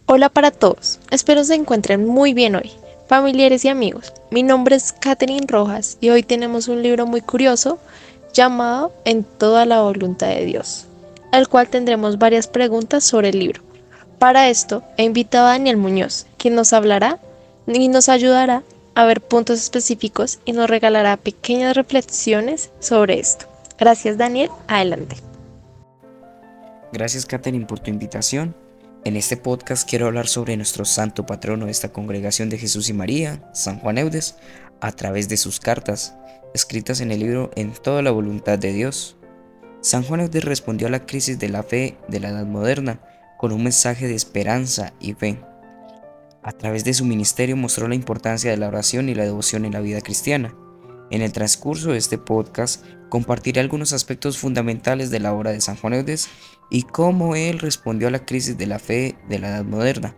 Hola para todos, espero se encuentren muy bien hoy, familiares y amigos. Mi nombre es Katherine Rojas y hoy tenemos un libro muy curioso llamado En toda la voluntad de Dios, al cual tendremos varias preguntas sobre el libro. Para esto he invitado a Daniel Muñoz, quien nos hablará y nos ayudará a ver puntos específicos y nos regalará pequeñas reflexiones sobre esto. Gracias Daniel, adelante. Gracias, Katherine, por tu invitación. En este podcast quiero hablar sobre nuestro santo patrono de esta congregación de Jesús y María, San Juan Eudes, a través de sus cartas, escritas en el libro En toda la voluntad de Dios. San Juan Eudes respondió a la crisis de la fe de la Edad Moderna con un mensaje de esperanza y fe. A través de su ministerio mostró la importancia de la oración y la devoción en la vida cristiana. En el transcurso de este podcast compartiré algunos aspectos fundamentales de la obra de San Juan Eudes y cómo él respondió a la crisis de la fe de la Edad Moderna.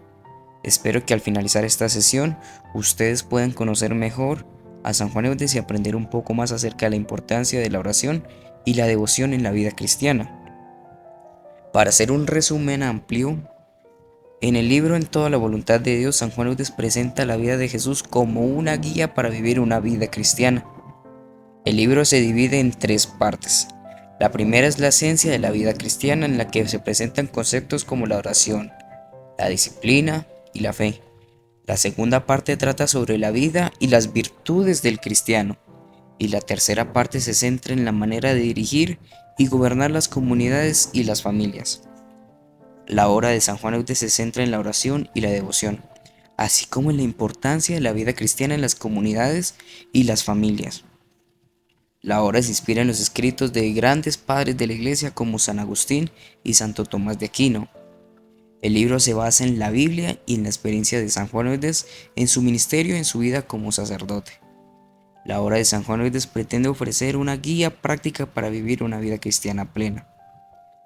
Espero que al finalizar esta sesión ustedes puedan conocer mejor a San Juan Eudes y aprender un poco más acerca de la importancia de la oración y la devoción en la vida cristiana. Para hacer un resumen amplio, en el libro En toda la voluntad de Dios, San Juan Eudes presenta la vida de Jesús como una guía para vivir una vida cristiana. El libro se divide en tres partes. La primera es la esencia de la vida cristiana, en la que se presentan conceptos como la oración, la disciplina y la fe. La segunda parte trata sobre la vida y las virtudes del cristiano. Y la tercera parte se centra en la manera de dirigir y gobernar las comunidades y las familias. La obra de San Juan Eudes se centra en la oración y la devoción, así como en la importancia de la vida cristiana en las comunidades y las familias. La obra se inspira en los escritos de grandes padres de la Iglesia como San Agustín y Santo Tomás de Aquino. El libro se basa en la Biblia y en la experiencia de San Juan Eudes en su ministerio y en su vida como sacerdote. La obra de San Juan Eudes pretende ofrecer una guía práctica para vivir una vida cristiana plena.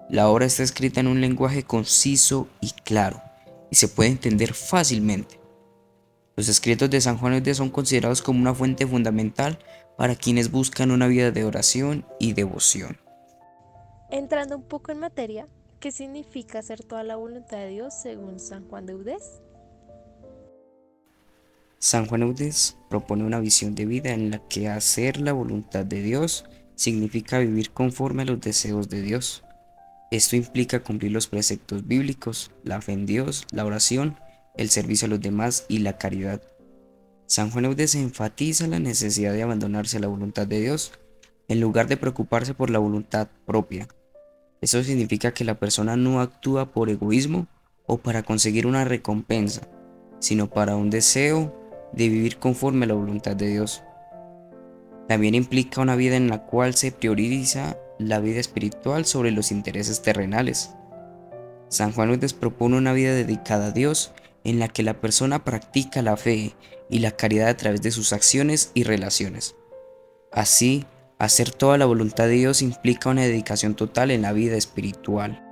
La obra está escrita en un lenguaje conciso y claro, y se puede entender fácilmente. Los escritos de San Juan Eudes son considerados como una fuente fundamental para quienes buscan una vida de oración y devoción. Entrando un poco en materia, ¿qué significa hacer toda la voluntad de Dios según San Juan de Udés? San Juan Eudes propone una visión de vida en la que hacer la voluntad de Dios significa vivir conforme a los deseos de Dios. Esto implica cumplir los preceptos bíblicos, la fe en Dios, la oración, el servicio a los demás y la caridad. San Juan Eudes enfatiza la necesidad de abandonarse a la voluntad de Dios en lugar de preocuparse por la voluntad propia. Eso significa que la persona no actúa por egoísmo o para conseguir una recompensa, sino para un deseo de vivir conforme a la voluntad de Dios. También implica una vida en la cual se prioriza la vida espiritual sobre los intereses terrenales. San Juan Eudes propone una vida dedicada a Dios en la que la persona practica la fe y la caridad a través de sus acciones y relaciones. Así, hacer toda la voluntad de Dios implica una dedicación total en la vida espiritual.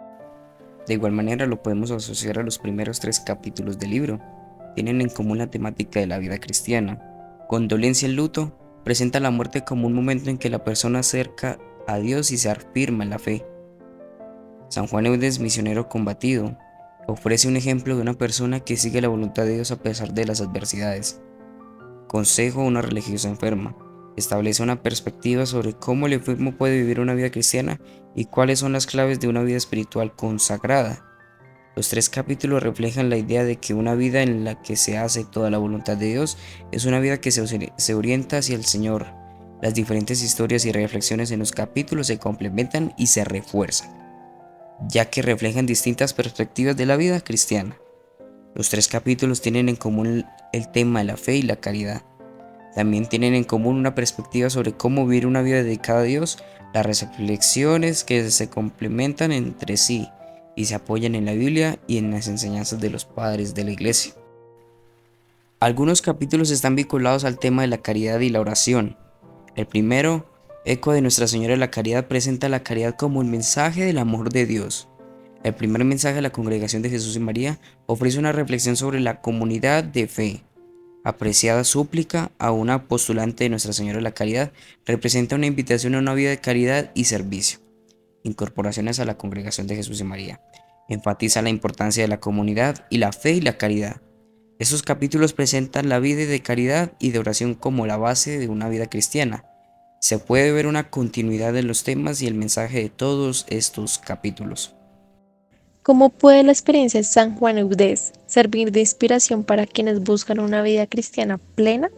De igual manera lo podemos asociar a los primeros tres capítulos del libro. Tienen en común la temática de la vida cristiana. Condolencia en luto presenta la muerte como un momento en que la persona acerca a Dios y se afirma en la fe. San Juan Eudes, misionero combatido, ofrece un ejemplo de una persona que sigue la voluntad de Dios a pesar de las adversidades. Consejo a una religiosa enferma. Establece una perspectiva sobre cómo el enfermo puede vivir una vida cristiana y cuáles son las claves de una vida espiritual consagrada. Los tres capítulos reflejan la idea de que una vida en la que se hace toda la voluntad de Dios es una vida que se orienta hacia el Señor. Las diferentes historias y reflexiones en los capítulos se complementan y se refuerzan, ya que reflejan distintas perspectivas de la vida cristiana. Los tres capítulos tienen en común el tema de la fe y la caridad. También tienen en común una perspectiva sobre cómo vivir una vida dedicada a Dios, las reflexiones que se complementan entre sí y se apoyan en la Biblia y en las enseñanzas de los padres de la Iglesia. Algunos capítulos están vinculados al tema de la caridad y la oración. El primero, Eco de Nuestra Señora de la Caridad, presenta la caridad como el mensaje del amor de Dios. El primer mensaje de la Congregación de Jesús y María ofrece una reflexión sobre la comunidad de fe. Apreciada súplica a una postulante de Nuestra Señora de la Caridad representa una invitación a una vida de caridad y servicio. Incorporaciones a la Congregación de Jesús y María. Enfatiza la importancia de la comunidad y la fe y la caridad. Estos capítulos presentan la vida de caridad y de oración como la base de una vida cristiana. Se puede ver una continuidad en los temas y el mensaje de todos estos capítulos. ¿Cómo puede la experiencia de San Juan Eudes servir de inspiración para quienes buscan una vida cristiana plena?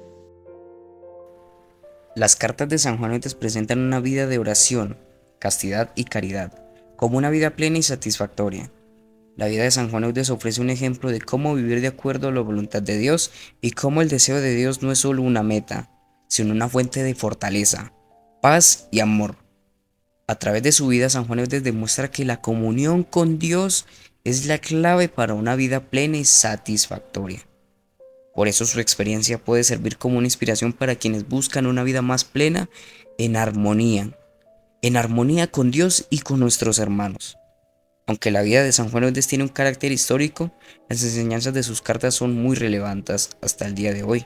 Las cartas de San Juan Eudes presentan una vida de oración, castidad y caridad, como una vida plena y satisfactoria. La vida de San Juan Eudes ofrece un ejemplo de cómo vivir de acuerdo a la voluntad de Dios y cómo el deseo de Dios no es solo una meta, sino una fuente de fortaleza, paz y amor. A través de su vida, San Juan Eudes demuestra que la comunión con Dios es la clave para una vida plena y satisfactoria. Por eso su experiencia puede servir como una inspiración para quienes buscan una vida más plena en armonía con Dios y con nuestros hermanos. Aunque la vida de San Juan Eudes tiene un carácter histórico, las enseñanzas de sus cartas son muy relevantes hasta el día de hoy.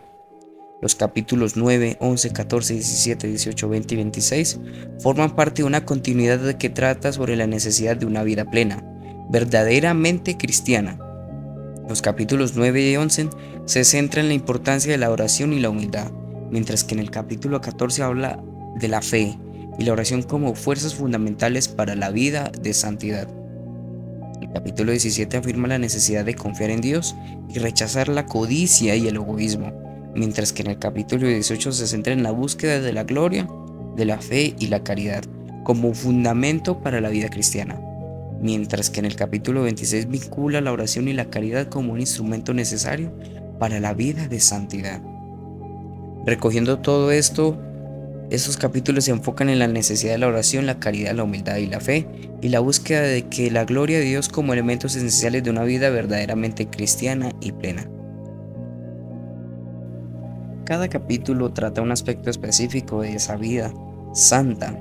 Los capítulos 9, 11, 14, 17, 18, 20 y 26 forman parte de una continuidad que trata sobre la necesidad de una vida plena, verdaderamente cristiana. Los capítulos 9 y 11 se centran en la importancia de la oración y la humildad, mientras que en el capítulo 14 habla de la fe y la oración como fuerzas fundamentales para la vida de santidad. El capítulo 17 afirma la necesidad de confiar en Dios y rechazar la codicia y el egoísmo, mientras que en el capítulo 18 se centra en la búsqueda de la gloria, de la fe y la caridad como fundamento para la vida cristiana, mientras que en el capítulo 26 vincula la oración y la caridad como un instrumento necesario para la vida de santidad. Recogiendo todo esto, estos capítulos se enfocan en la necesidad de la oración, la caridad, la humildad y la fe, y la búsqueda de que la gloria de Dios como elementos esenciales de una vida verdaderamente cristiana y plena. Cada capítulo trata un aspecto específico de esa vida santa,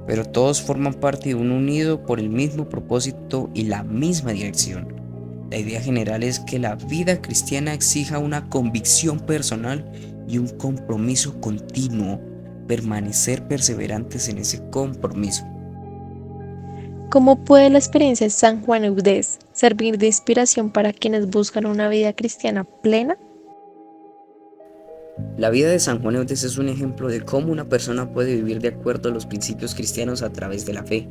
pero todos forman parte de un unido por el mismo propósito y la misma dirección. La idea general es que la vida cristiana exija una convicción personal y un compromiso continuo, permanecer perseverantes en ese compromiso. ¿Cómo puede la experiencia de San Juan Eudes servir de inspiración para quienes buscan una vida cristiana plena? La vida de San Juan Eudes es un ejemplo de cómo una persona puede vivir de acuerdo a los principios cristianos a través de la fe,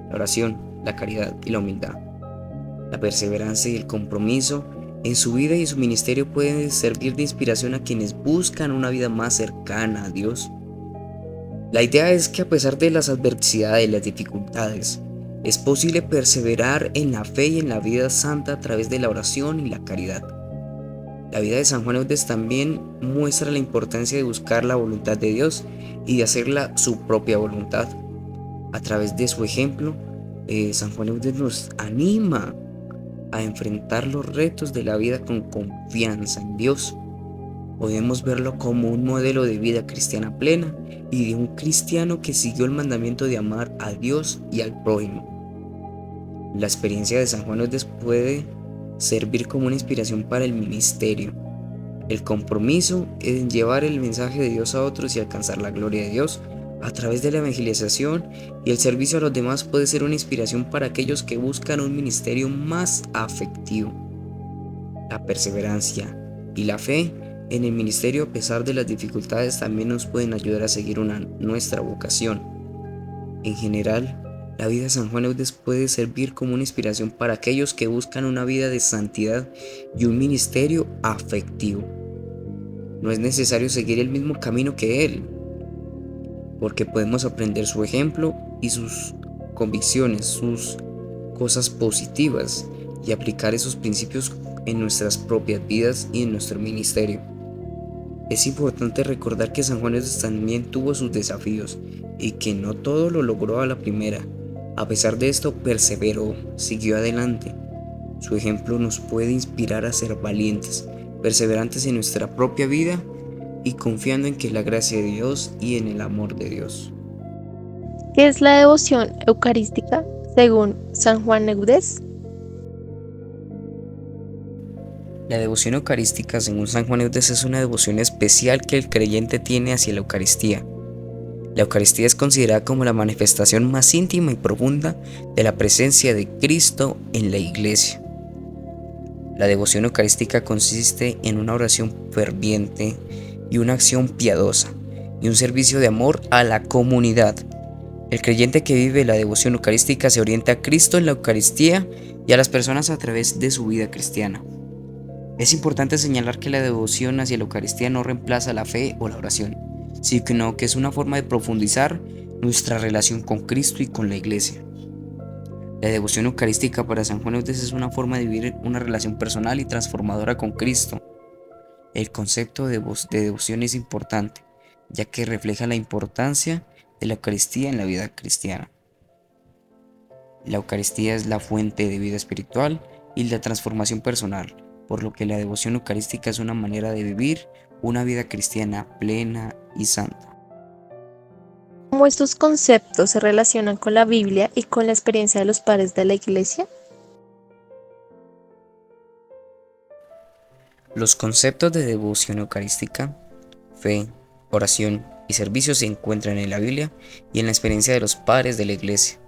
la oración, la caridad y la humildad. La perseverancia y el compromiso en su vida y su ministerio pueden servir de inspiración a quienes buscan una vida más cercana a Dios. La idea es que a pesar de las adversidades y las dificultades, es posible perseverar en la fe y en la vida santa a través de la oración y la caridad. La vida de San Juan Eudes también muestra la importancia de buscar la voluntad de Dios y de hacerla su propia voluntad. A través de su ejemplo, San Juan Eudes nos anima a enfrentar los retos de la vida con confianza en Dios. Podemos verlo como un modelo de vida cristiana plena y de un cristiano que siguió el mandamiento de amar a Dios y al prójimo. La experiencia de San Juan Eudes puede servir como una inspiración para el ministerio. El compromiso en llevar el mensaje de Dios a otros y alcanzar la gloria de Dios a través de la evangelización y el servicio a los demás puede ser una inspiración para aquellos que buscan un ministerio más afectivo. La perseverancia y la fe en el ministerio a pesar de las dificultades también nos pueden ayudar a seguir nuestra vocación. En general, la vida de San Juan Eudes puede servir como una inspiración para aquellos que buscan una vida de santidad y un ministerio afectivo. No es necesario seguir el mismo camino que él, porque podemos aprender su ejemplo y sus convicciones, sus cosas positivas y aplicar esos principios en nuestras propias vidas y en nuestro ministerio. Es importante recordar que San Juan Eudes también tuvo sus desafíos y que no todo lo logró a la primera. A pesar de esto, perseveró, siguió adelante. Su ejemplo nos puede inspirar a ser valientes, perseverantes en nuestra propia vida y confiando en que la gracia de Dios y en el amor de Dios. ¿Qué es la devoción eucarística según San Juan Eudes? La devoción eucarística, según San Juan Eudes, es una devoción especial que el creyente tiene hacia la Eucaristía. La Eucaristía es considerada como la manifestación más íntima y profunda de la presencia de Cristo en la Iglesia. La devoción eucarística consiste en una oración ferviente y una acción piadosa y un servicio de amor a la comunidad. El creyente que vive la devoción eucarística se orienta a Cristo en la Eucaristía y a las personas a través de su vida cristiana. Es importante señalar que la devoción hacia la Eucaristía no reemplaza la fe o la oración, sino que es una forma de profundizar nuestra relación con Cristo y con la Iglesia. La devoción eucarística para San Juan Eudes es una forma de vivir una relación personal y transformadora con Cristo. El concepto de devoción es importante, ya que refleja la importancia de la Eucaristía en la vida cristiana. La Eucaristía es la fuente de vida espiritual y la transformación personal, por lo que la devoción eucarística es una manera de vivir una vida cristiana plena y santa. ¿Cómo estos conceptos se relacionan con la Biblia y con la experiencia de los padres de la Iglesia? Los conceptos de devoción eucarística, fe, oración y servicio se encuentran en la Biblia y en la experiencia de los padres de la Iglesia.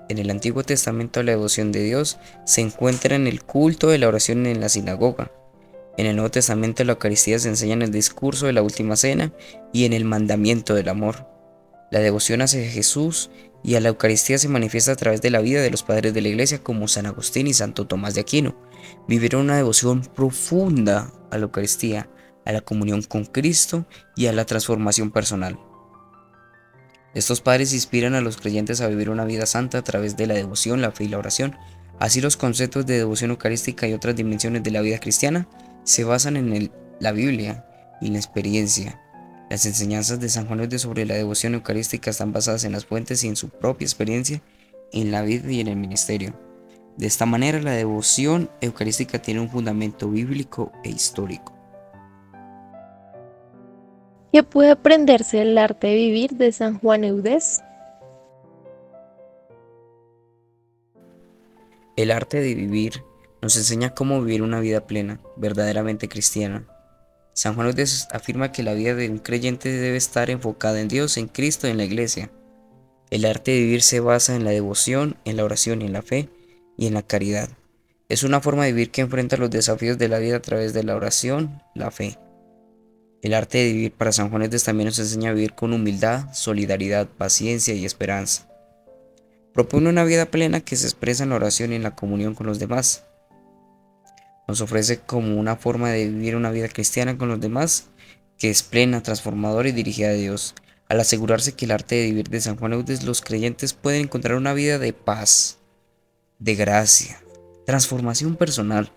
En el Antiguo Testamento la devoción de Dios se encuentra en el culto de la oración en la sinagoga. En el Nuevo Testamento la Eucaristía se enseña en el discurso de la Última Cena y en el mandamiento del amor. La devoción hacia Jesús y a la Eucaristía se manifiesta a través de la vida de los padres de la Iglesia como San Agustín y Santo Tomás de Aquino. Vivieron una devoción profunda a la Eucaristía, a la comunión con Cristo y a la transformación personal. Estos padres inspiran a los creyentes a vivir una vida santa a través de la devoción, la fe y la oración. Así los conceptos de devoción eucarística y otras dimensiones de la vida cristiana se basan en la Biblia y la experiencia. Las enseñanzas de San Juan Eudes sobre la devoción eucarística están basadas en las fuentes y en su propia experiencia en la vida y en el ministerio. De esta manera, la devoción eucarística tiene un fundamento bíblico e histórico. ¿Qué puede aprenderse del arte de vivir de San Juan Eudes? El arte de vivir nos enseña cómo vivir una vida plena, verdaderamente cristiana. San Juan Eudes afirma que la vida de un creyente debe estar enfocada en Dios, en Cristo y en la Iglesia. El arte de vivir se basa en la devoción, en la oración y en la fe y en la caridad. Es una forma de vivir que enfrenta los desafíos de la vida a través de la oración, la fe. El arte de vivir para San Juan Eudes también nos enseña a vivir con humildad, solidaridad, paciencia y esperanza. Propone una vida plena que se expresa en la oración y en la comunión con los demás. Nos ofrece como una forma de vivir una vida cristiana con los demás que es plena, transformadora y dirigida a Dios. Al asegurarse que el arte de vivir de San Juan Eudes, los creyentes pueden encontrar una vida de paz, de gracia, transformación personal.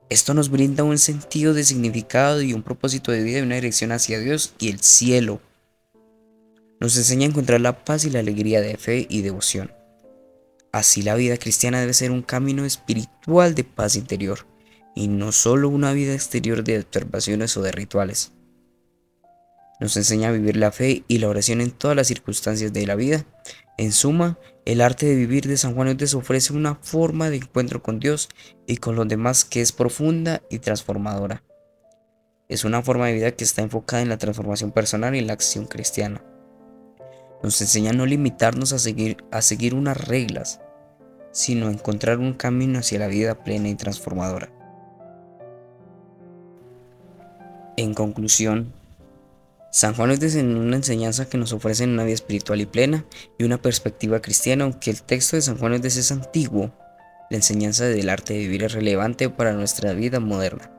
Esto nos brinda un sentido de significado y un propósito de vida y una dirección hacia Dios y el cielo. Nos enseña a encontrar la paz y la alegría de fe y devoción. Así la vida cristiana debe ser un camino espiritual de paz interior y no solo una vida exterior de observaciones o de rituales. Nos enseña a vivir la fe y la oración en todas las circunstancias de la vida. En suma, el arte de vivir de San Juan Eudes ofrece una forma de encuentro con Dios y con los demás que es profunda y transformadora. Es una forma de vida que está enfocada en la transformación personal y en la acción cristiana. Nos enseña a no limitarnos a seguir unas reglas, sino a encontrar un camino hacia la vida plena y transformadora. En conclusión, San Juan Eudes es una enseñanza que nos ofrece una vida espiritual y plena y una perspectiva cristiana. Aunque el texto de San Juan Eudes es antiguo, la enseñanza del arte de vivir es relevante para nuestra vida moderna.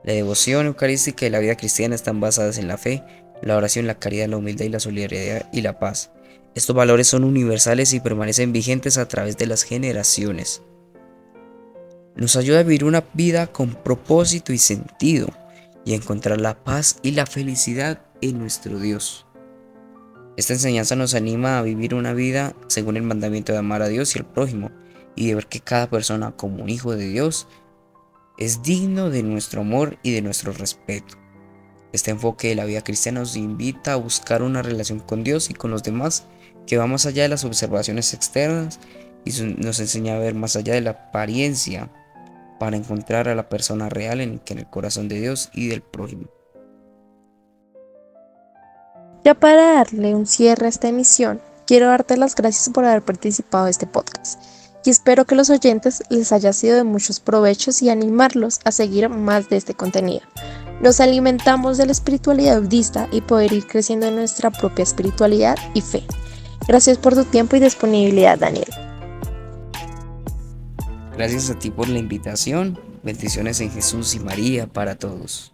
La devoción eucarística y la vida cristiana están basadas en la fe, la oración, la caridad, la humildad y la solidaridad y la paz. Estos valores son universales y permanecen vigentes a través de las generaciones. Nos ayuda a vivir una vida con propósito y sentido y a encontrar la paz y la felicidad en nuestro Dios. Esta enseñanza nos anima a vivir una vida según el mandamiento de amar a Dios y al prójimo y de ver que cada persona como un hijo de Dios es digno de nuestro amor y de nuestro respeto. Este enfoque de la vida cristiana nos invita a buscar una relación con Dios y con los demás que va más allá de las observaciones externas y nos enseña a ver más allá de la apariencia para encontrar a la persona real en el corazón de Dios y del prójimo. Ya para darle un cierre a esta emisión, quiero darte las gracias por haber participado de este podcast y espero que los oyentes les haya sido de muchos provechos y animarlos a seguir más de este contenido. Nos alimentamos de la espiritualidad budista y poder ir creciendo en nuestra propia espiritualidad y fe. Gracias por tu tiempo y disponibilidad, Daniel. Gracias a ti por la invitación. Bendiciones en Jesús y María para todos.